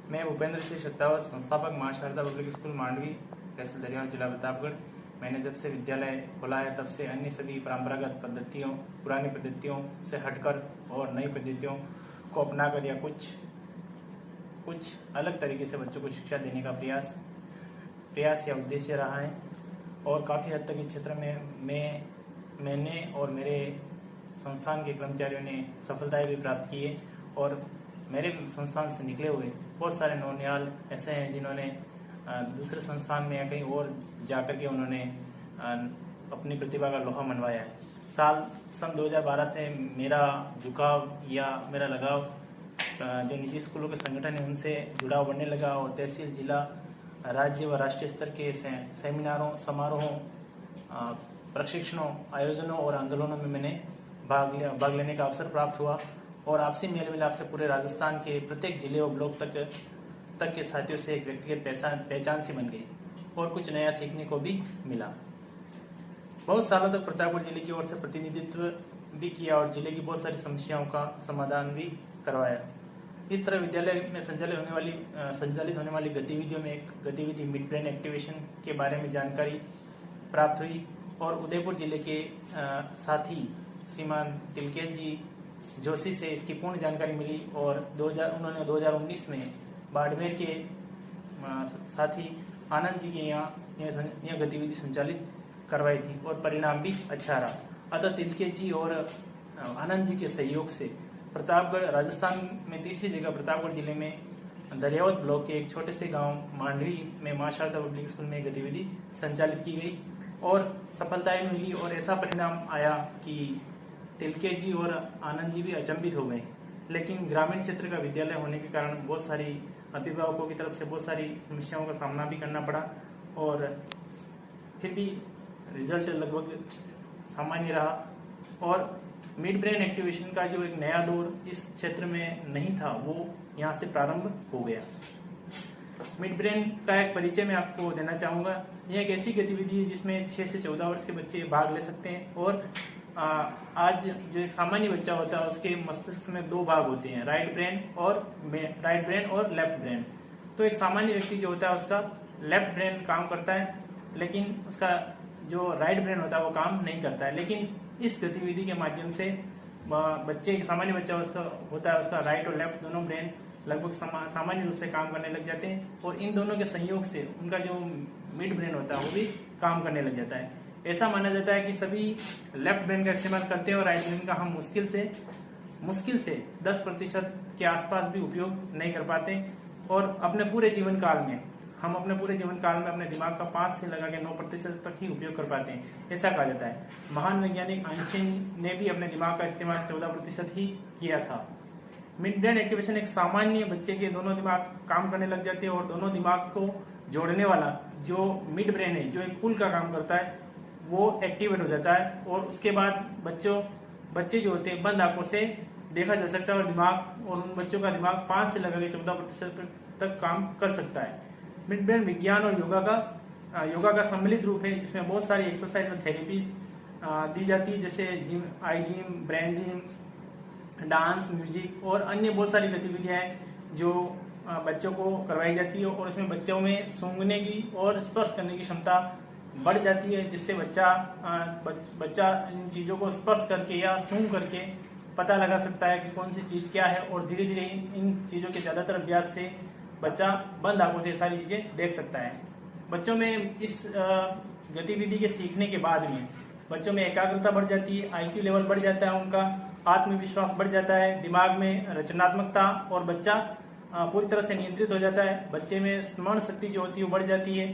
मैं भूपेंद्र सिंह शक्तावत, संस्थापक मां शारदा पब्लिक स्कूल मांडवी, तहसील दरियाव, जिला प्रतापगढ़। मैंने जब से विद्यालय खोला है तब से अन्य सभी परंपरागत पद्धतियों, पुरानी पद्धतियों से हटकर और नई पद्धतियों को अपनाकर या कुछ अलग तरीके से बच्चों को शिक्षा देने का प्रयास या उद्देश्य रहा है। और काफ़ी हद तक इस क्षेत्र में मैंने और मेरे संस्थान के कर्मचारियों ने सफलताएं भी प्राप्त की है। और मेरे संस्थान से निकले हुए बहुत सारे नौनिहाल ऐसे हैं जिन्होंने दूसरे संस्थान में या कहीं और जाकर के उन्होंने अपनी प्रतिभा का लोहा मनवाया है। सन 2012 से मेरा झुकाव या मेरा लगाव जो निजी स्कूलों के संगठन है उनसे जुड़ाव बढ़ने लगा और तहसील, जिला, राज्य व राष्ट्रीय स्तर के सेमिनारों, समारोहों, प्रशिक्षणों, आयोजनों और आंदोलनों में मैंने भाग लेने का अवसर प्राप्त हुआ। और आपसी मेल मिलाप से पूरे राजस्थान के प्रत्येक जिले और ब्लॉक तक के साथियों से एक व्यक्तिगत पहचान सी बन गई और कुछ नया सीखने को भी मिला। बहुत सालों तक प्रतापगढ़ जिले की ओर से प्रतिनिधित्व भी किया और जिले की बहुत सारी समस्याओं का समाधान भी करवाया। इस तरह विद्यालय में संचालित होने वाली गतिविधियों में एक गतिविधि मिड ब्रेन एक्टिवेशन के बारे में जानकारी प्राप्त हुई और उदयपुर जिले के साथी श्रीमान तिलकेत जी जोशी से इसकी पूर्ण जानकारी मिली और उन्होंने 2019 में बाड़मेर के साथी आनंद जी के यहाँ यह गतिविधि संचालित करवाई थी और परिणाम भी अच्छा रहा। अतः तिलकेत जी और आनंद जी के सहयोग से प्रतापगढ़, राजस्थान में तीसरी जगह प्रतापगढ़ जिले में दरियावत ब्लॉक के एक छोटे से गांव मांडवी में मां शारदा पब्लिक स्कूल में गतिविधि संचालित की गई और सफलताएं मिली। और ऐसा परिणाम आया कि तिलकेत जी और आनंद जी भी अचंभित हो गए। लेकिन ग्रामीण क्षेत्र का विद्यालय होने के कारण बहुत सारी अभिभावकों की तरफ से बहुत सारी समस्याओं का सामना भी करना पड़ा और फिर भी रिजल्ट लगभग सामान्य रहा। और मिड ब्रेन एक्टिवेशन का जो एक नया दौर इस क्षेत्र में नहीं था वो यहाँ से प्रारंभ हो गया। मिड ब्रेन का एक परिचय मैं आपको देना चाहूँगा। यह एक ऐसी गतिविधि है जिसमें 6 से 14 वर्ष के बच्चे भाग ले सकते हैं। और आज जो एक सामान्य बच्चा होता है उसके मस्तिष्क में 2 भाग होते हैं, राइट ब्रेन और लेफ्ट ब्रेन। तो एक सामान्य व्यक्ति जो होता है उसका लेफ्ट ब्रेन काम करता है लेकिन उसका जो राइट ब्रेन होता है वो काम नहीं करता है। लेकिन इस गतिविधि के माध्यम से सामान्य बच्चा उसका राइट और लेफ्ट दोनों ब्रेन लगभग सामान्य रूप से काम करने लग जाते हैं और इन दोनों के संयोग से उनका जो मिड ब्रेन होता है वो भी काम करने लग जाता है। ऐसा माना जाता है कि सभी लेफ्ट ब्रेन का इस्तेमाल करते हैं और राइट ब्रेन का हम मुश्किल से 10% के आसपास भी उपयोग नहीं कर पाते। और अपने पूरे जीवन काल में अपने दिमाग का 5 से लगा के 9% तक ही उपयोग कर पाते हैं, ऐसा कहा जाता है। महान वैज्ञानिक आइंस्टाइन ने भी अपने दिमाग का इस्तेमाल 14% ही किया था। मिड ब्रेन एक्टिवेशन एक सामान्य बच्चे के दोनों दिमाग काम करने लग जाते हैं और दोनों दिमाग को जोड़ने वाला जो मिड ब्रेन है, जो एक पुल का काम करता है, वो एक्टिवेट हो जाता है। और उसके बाद बच्चे जो होते हैं बंद आंखों से देखा जा सकता है और उन बच्चों का दिमाग 5 से लगा के 14% तक काम कर सकता है। मिड ब्रेन विज्ञान और योगा का सम्मिलित रूप है जिसमें बहुत सारी एक्सरसाइज और थेरेपीज दी जाती है, जैसे eye gym, brain gym, dance, music और अन्य बहुत सारी गतिविधियां हैं जो बच्चों को करवाई जाती है। और उसमें बच्चों में सूंघने की और स्पर्श करने की क्षमता बढ़ जाती है, जिससे बच्चा इन चीजों को स्पर्श करके या सूंघ करके पता लगा सकता है कि कौन सी चीज क्या है। और धीरे धीरे इन चीजों के ज्यादातर अभ्यास से बच्चा बंद आंखों से सारी चीजें देख सकता है। बच्चों में इस गतिविधि के सीखने के बाद में बच्चों में एकाग्रता बढ़ जाती है, IQ लेवल बढ़ जाता है, उनका आत्मविश्वास बढ़ जाता है, दिमाग में रचनात्मकता और बच्चा पूरी तरह से नियंत्रित हो जाता है। बच्चे में स्मरण शक्ति जो होती है वो बढ़ जाती है,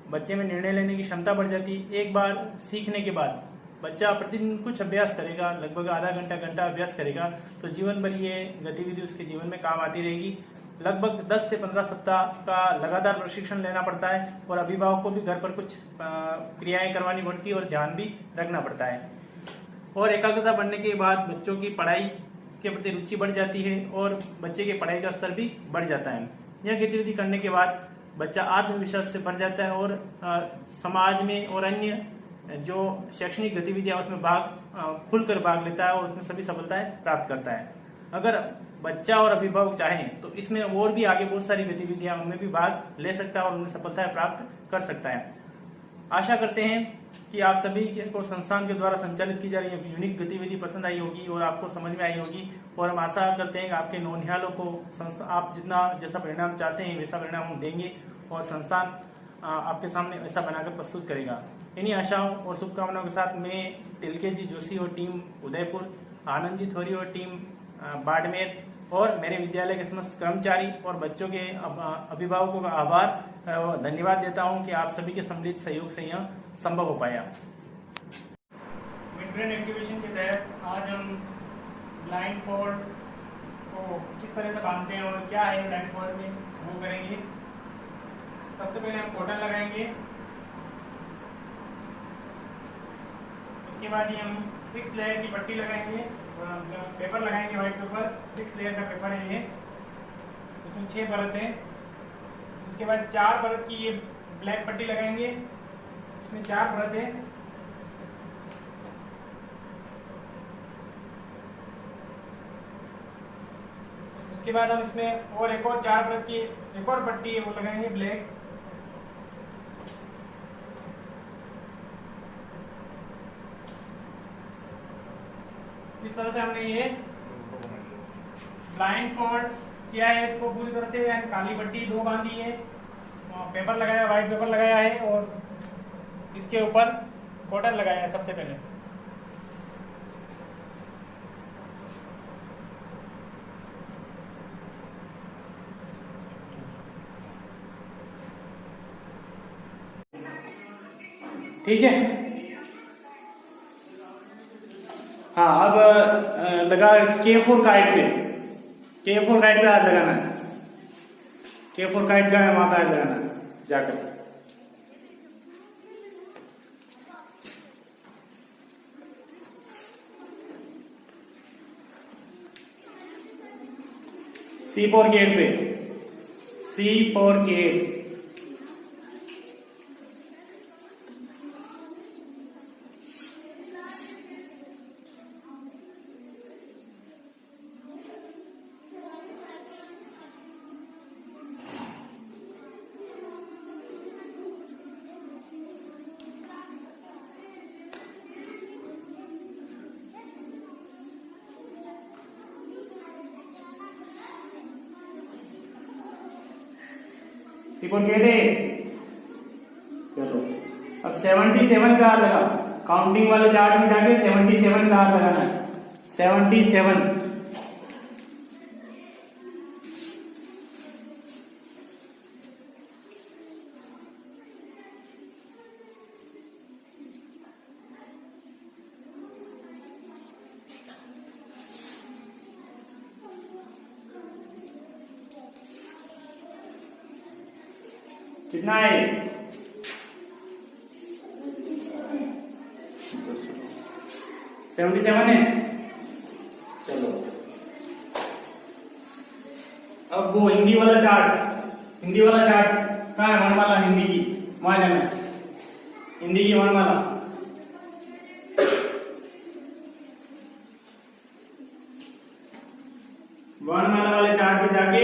बच्चे में निर्णय लेने की क्षमता बढ़ जाती है। एक बार सीखने के बाद बच्चा प्रतिदिन कुछ अभ्यास करेगा, लगभग आधा घंटा अभ्यास करेगा, तो जीवन भर ये गतिविधि उसके जीवन में काम आती रहेगी। लगभग 10 से 15 सप्ताह का लगातार प्रशिक्षण लेना पड़ता है और अभिभावक को भी घर पर कुछ क्रियाएं करवानी पड़ती है और ध्यान भी रखना पड़ता है। और एकाग्रता बढ़ने के बाद बच्चों की पढ़ाई के प्रति रुचि बढ़ जाती है और बच्चे के पढ़ाई का स्तर भी बढ़ जाता है। यह गतिविधि करने के बाद बच्चा आत्मविश्वास से भर जाता है और समाज में और अन्य जो शैक्षणिक गतिविधियां उसमें खुलकर भाग लेता है और उसमें सभी सफलताएं प्राप्त करता है। अगर बच्चा और अभिभावक चाहें तो इसमें और भी आगे बहुत सारी गतिविधियां उनमें भी भाग ले सकता है और उनमें सफलताएं प्राप्त कर सकता है। आशा करते हैं कि आप सभी को संस्थान के द्वारा संचालित की जा रही यूनिक गतिविधि पसंद आई होगी और आपको समझ में आई होगी, और हम आशा करते हैं कि आपके नौनिहालों को संस्था आप जितना जैसा परिणाम चाहते हैं वैसा परिणाम हम देंगे और संस्थान आपके सामने ऐसा बनाकर प्रस्तुत करेगा। इन्हीं आशाओं और शुभकामनाओं के साथ मैं तिलके जी जोशी और टीम उदयपुर, आनंद जी थोरी और टीम बाड़मेर और मेरे विद्यालय के समस्त कर्मचारी और बच्चों के अभिभावकों का आभार धन्यवाद देता हूं कि आप सभी के सम्मिलित सहयोग से यह संभव हो पाया। मिड ब्रेन एक्टिवेशन के तहत आज हम ब्लाइंड फोल्ड को किस तरह से बांधते हैं और क्या है ब्लाइंड फोल्ड में वो करेंगे। सबसे पहले हम कॉटन लगाएंगे, उसके बाद ही हम 6 लेयर की पट्टी लगाएंगे और पेपर लगाएंगे, व्हाइट पेपर 6 लेयर का पेपर है ये, इसमें 6 परत है। उसके बाद 4 परत की ये ब्लैक पट्टी लगाएंगे, इसमें 4 परत है। उसके बाद हम इसमें और एक और 4 परत की एक और पट्टी है वो लगाएंगे ब्लैक। इस तरह से हमने ये ब्लाइंड फोल्ड किया है, इसको पूरी तरह से काली पट्टी 2 बांधी है, पेपर लगाया, व्हाइट पेपर लगाया है और इसके ऊपर कॉटन लगाया है सबसे पहले। ठीक है, हाँ अब लगा K4 काइट पे, K4 काइट पे हाथ लगाना है, K4 काइट का माथा हाथ लगाना है जाकर। C4 गेट पे, C4 गेट, C4 गेट है। चलो अब 77 का हाथ लगा, काउंटिंग वाले चार्ट में जाके 77 का हाथ लगाना है, 77। कितना है? 77 है। चलो अब वो हिंदी वाला चार्ट, हिंदी वाला चार्ट कहाँ है? वर्णमाला हिंदी की, वहां जाना है, हिंदी की वर्णमाला। वर्णमाला वाले चार्ट पे जाके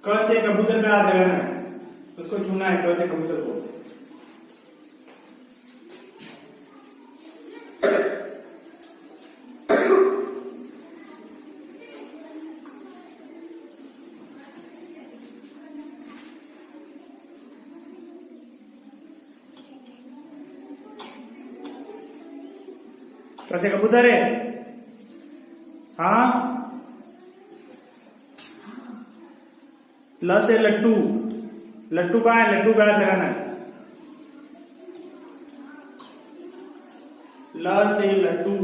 क से कबूतर पे हाथ लगाना है, उसको छूना है, क से कबूतर को। कैसे कबूतर है? हाँ, ल से लट्टू, लट्टू कहाँ है? लट्टू का हाथ लगाना है, ल से लट्टू।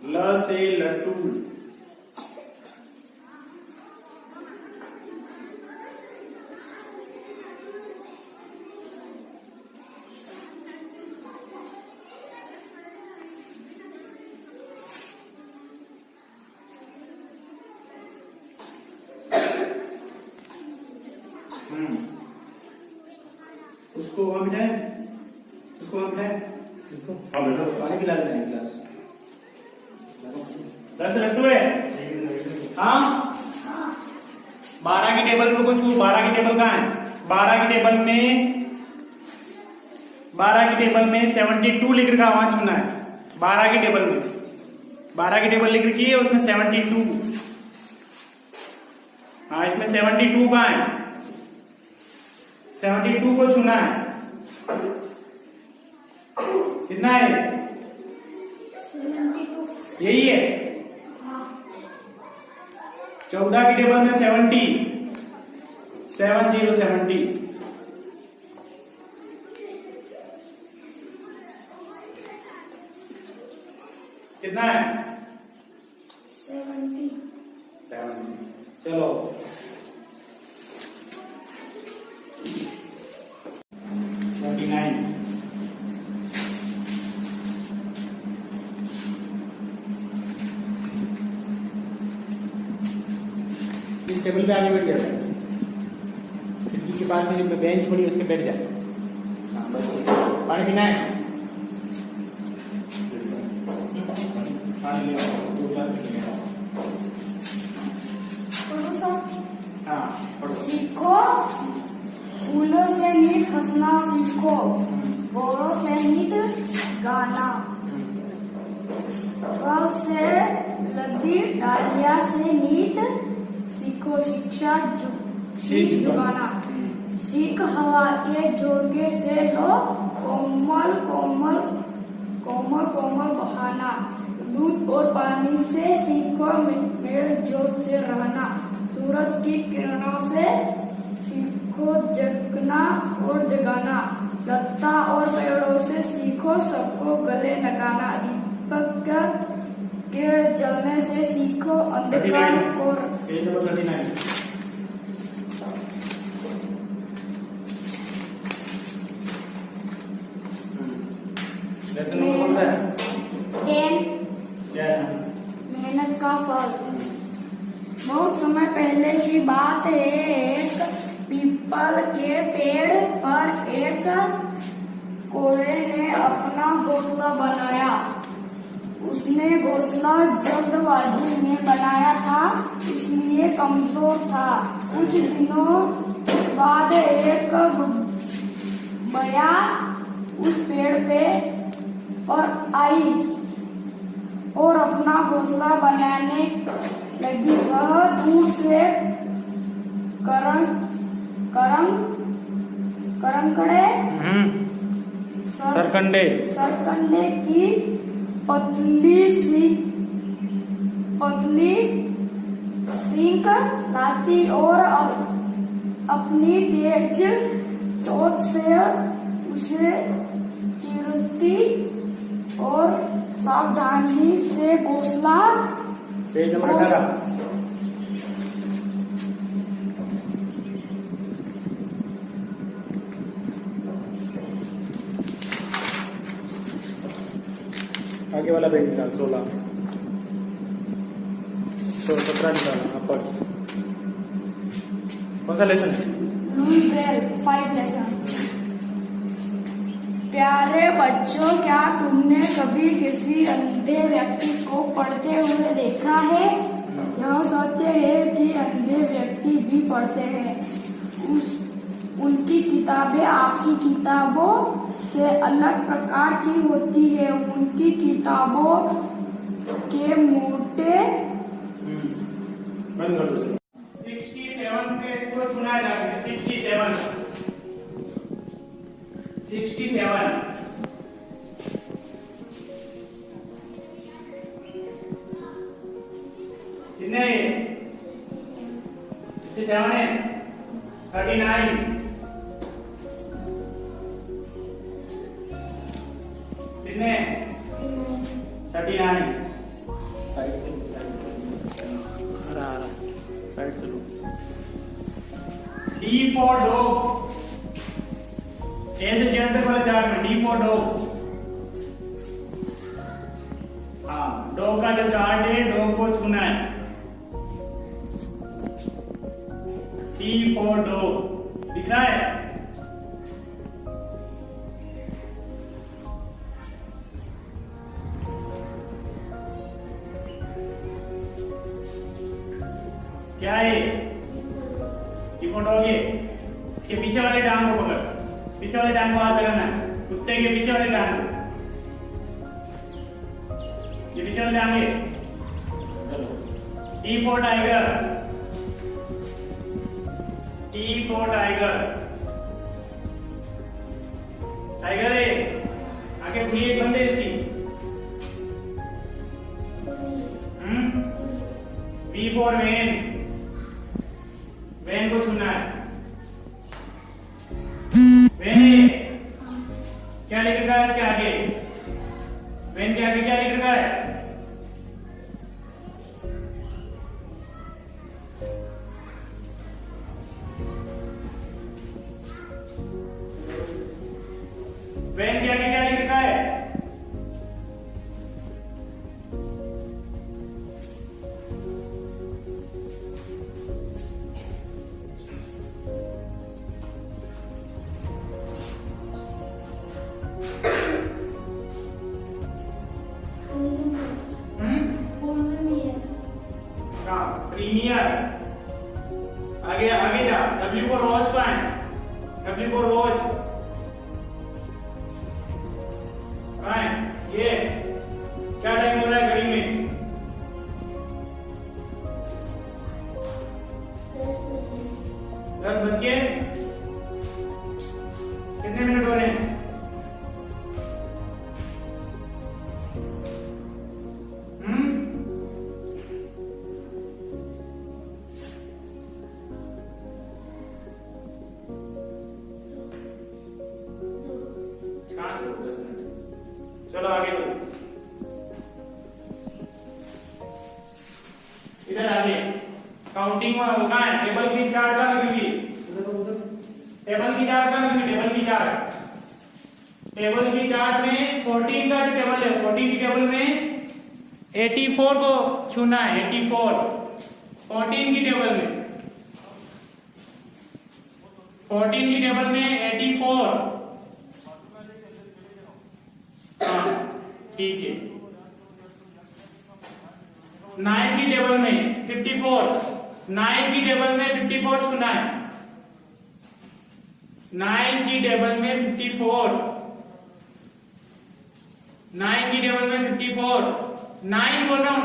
ल से लट्टू। उसको वहां बिठाए, उसको वहां बिठाए, हाँ बेटा पानी पिला देना एक गिलास। सर से लट्टू है, हाँ 12 की टेबल पे कुछ 12 की टेबल कहाँ है? 12 की टेबल में 72 लिख रखा, वहां छूना है। 12 की टेबल में 12 की टेबल लिख रखी है, उसमें 72, हाँ इसमें 72 कहाँ है? 72 को छूना है। कितना है? 72। यही है। 14 की टेबल में 70 कितना है? 70। चलो 29। इस टेबल पे आगे बैठ जाए, खिड़की के पास में बेंच पड़ी उसके बैठ जाए। पानी पीना है? पानी ले आओ, 2 गिलास ले आओ। पढ़ो सर। हाँ पढ़ो। सीखो, फूलों से नीत हंसना सीखो, गोरों से नीत गाना, फल से लदी डालिया से नीत सीखो, शिक्षा शीश झुकाना, सीख हवा के झोंके से लो, कोमल कोमल कोमल कोमल बहाना, दूध और पानी से सीखो मेल जोत से रहना, सूरज की किरणों से सीखो जगना और जगाना, लता और पेड़ों से सीखो सबको गले लगाना, दीपक के जलने से सीखो अंधकार और पेज नंबर 39। लेसन नंबर कौन सा है? 10 क्या है? मेहनत का फल। बहुत समय पहले की बात है, एक पीपल के पेड़ पर एक कोयले ने अपना घोंसला बनाया। उसने घोंसला जल्दबाजी में बनाया था, इसलिए कमजोर था। कुछ दिनों बाद एक बया उस पेड़ पे और आई और अपना घोंसला बनाने लगी। वह दूर से सरकंडे की पतली सींग लाती और अपनी तेज चोट से उसे चीरती और सावधानी से घोंसला। Page number 18। आगे वाला पेज निकाल, 16 17 निकाल। आप पढ़, कौन सा लेसन है? Louis Braille 5 lesson. प्यारे बच्चों, क्या तुमने कभी किसी अंधे व्यक्ति को पढ़ते हुए देखा है? यह सत्य है कि अंधे व्यक्ति भी पढ़ते हैं। उनकी किताबें आपकी किताबों से अलग प्रकार की होती है। उनकी किताबों के मोटे बंद कर दो। 67 पे को चुना जाएगा। 67 कितने? 57 है। 39 कितने? 39 साइड से लो। D for dog, ए से जेड तक वाले चार्ट में D for dog। हाँ, डॉग का जो चार्ट है, डॉग को छूना है। D for dog दिख रहा है? क्या है? डिफॉल्ट हो गए। इसके पीछे वाले टांग को पकड़, पीछे वाले टांग को हाथ लगाना, कुत्ते के पीछे वाले टांग, ये पीछे वाले टांग है। चलो, T for tiger, T for tiger, tiger है। आगे खुली एक बंद है इसकी। V for वैन, वैन को छूना है। वैन है। क्या लिख रखा है इसके आगे? वैन के आगे क्या लिख रखा है? वैन के आगे क्या लिख रखा है? प्रीमियर। आगे आगे जा। W को रोज का है, W को रोज कहाँ है? ये क्या टाइम हो रहा है घड़ी में? 10 बज के कितने मिनट हो रहे हैं? चलो आगे दो। इधर आगे काउंटिंग में कहाँ है? टेबल की चार्ट का लिखी, टेबल की चार्ट का लिखी, टेबल की चार्ट, टेबल की चार्ट में 14 का टेबल है। 14 की टेबल में 84 को छूना है। 84 14 की टेबल में, 14 की टेबल में 84। ठीक है। 9 की टेबल में 54, 9 की टेबल में 54 छूना है। 9 की टेबल में 54, 9 की टेबल में 54, 9 बोल रहा हूं,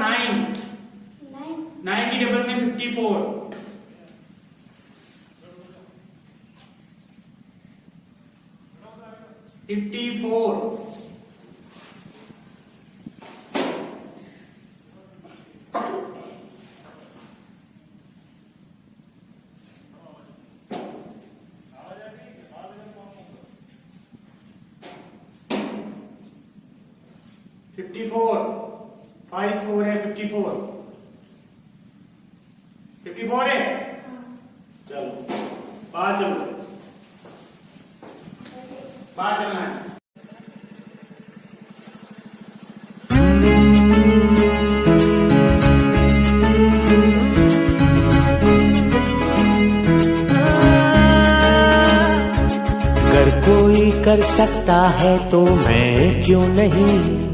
9 की टेबल में 54। 54 54 5 4 है। 54 54 है। चलो बाहर चलो, बाहर चलना है। अगर कोई कर सकता है तो मैं क्यों नहीं?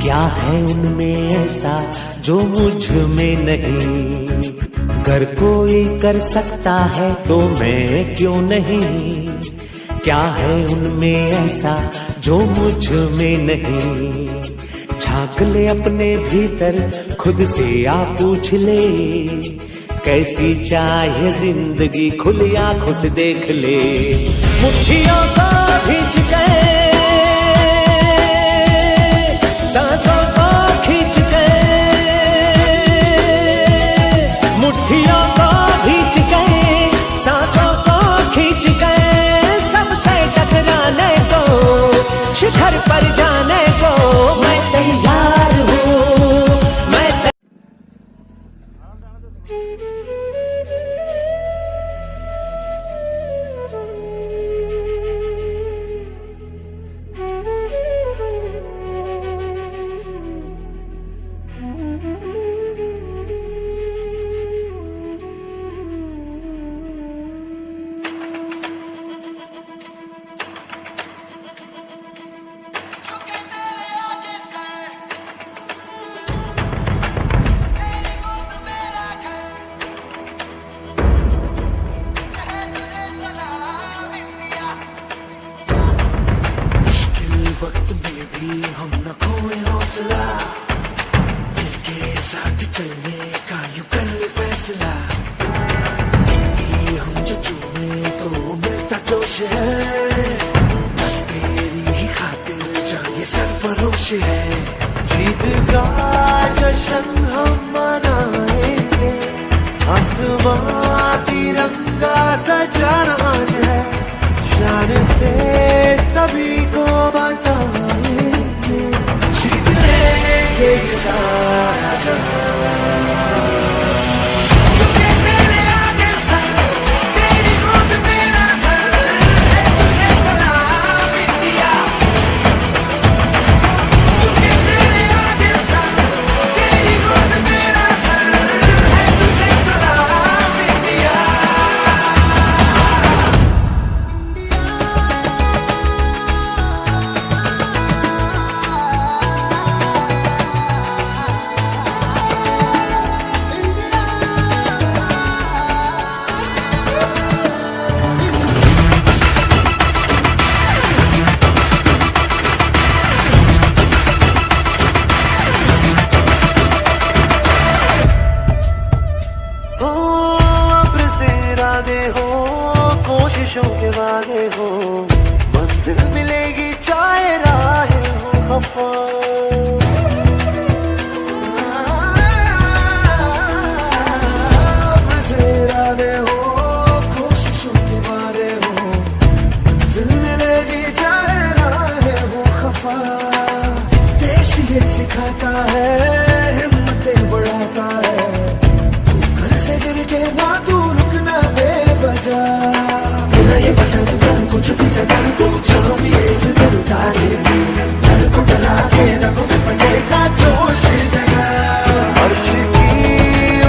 क्या है उनमें ऐसा जो मुझ में नहीं? अगर कोई कर सकता है तो मैं क्यों नहीं? क्या है उनमें ऐसा जो मुझ में नहीं? झांक ले अपने भीतर, खुद से आ पूछ ले, कैसी चाहे जिंदगी, खुली आंखों से देख ले। मुट्ठियों को भींच गए, सांसों को खींच गए, मुट्ठियों को भींच गए, सांसों को खींच गए, सबसे टकराने को, शिखर पर जाने को मैं तैयार हूँ, मैं हम न खोए हौसला, मिलके साथ चलने का यूं कर ले फैसला। मिट्टी हम जो चूमे तो मिलता जोश है, बस तेरी ही खातिर जा ये सरफरोश है। जीत का जश्न हम मनाएंगे, आसमां तिरंगा सजाना आज है, शान से सभी को बताएंगे, जीत लेंगे ये सारा जहां। झुके तेरे आगे सर, तेरी गोद मेरा घर है, तुझे सलाम इंडिया। झुके तेरे आगे सर, तेरी गोद मेरा घर है, तुझे सलाम इंडिया। हो अब्र से इरादे हो, कोशिशों के वादे हो, मंजिल मिलेगी चाहे राहें हो खफा। अब्र से इरादे हो, कोशिशों के वादे हो, मंजिल मिलेगी चाहे राहें हो खफा। देश ये सिखाता है, हिम्मतें बढ़ाता है, घर से गिर के ना तू रुकना बेवजह। तेरा ये वतन जान कुछ भी जगह तू जहाँ भी इस दिल उतारे, डर को डरा के रगों में फटेगा जोश जगा। अर्श की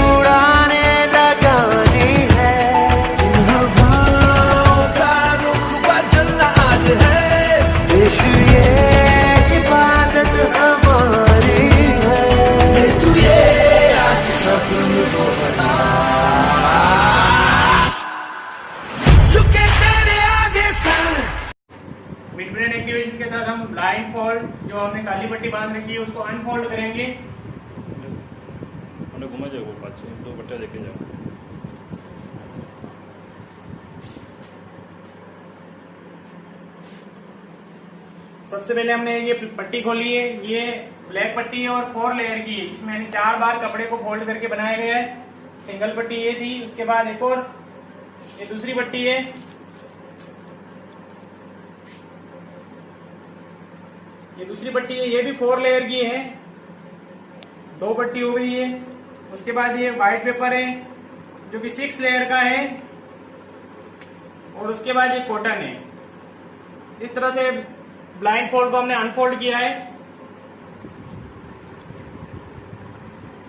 उड़ाने लगानी है, इन हवाओं का रुख बदलना आज है, देश ये इबादत हमारी है, तू ये आज सबको बता। झुके तेरे आगे सर। मिड ब्रेन एक्टिवेशन के तहत हम ब्लाइंड फोल्ड, जो हमने काली पट्टी बांध रखी है, उसको अनफोल्ड करेंगे। મને ઘુમા જાવ પાછે તો બટા દેખે જાવ। सबसे पहले हमने ये पट्टी खोली है, ये ब्लैक पट्टी है और 4 लेयर की है, इसमें यानी 4 बार कपड़े को फोल्ड करके बनाया गया है। सिंगल पट्टी ये थी, उसके बाद एक और ये दूसरी पट्टी है, ये दूसरी पट्टी है, ये भी 4 लेयर की है, 2 पट्टी हो गई है। उसके बाद ये व्हाइट पेपर है जो कि 6 लेयर का है, और उसके बाद ये कॉटन है। इस तरह से ब्लाइंड फोल्ड को हमने अनफोल्ड किया है।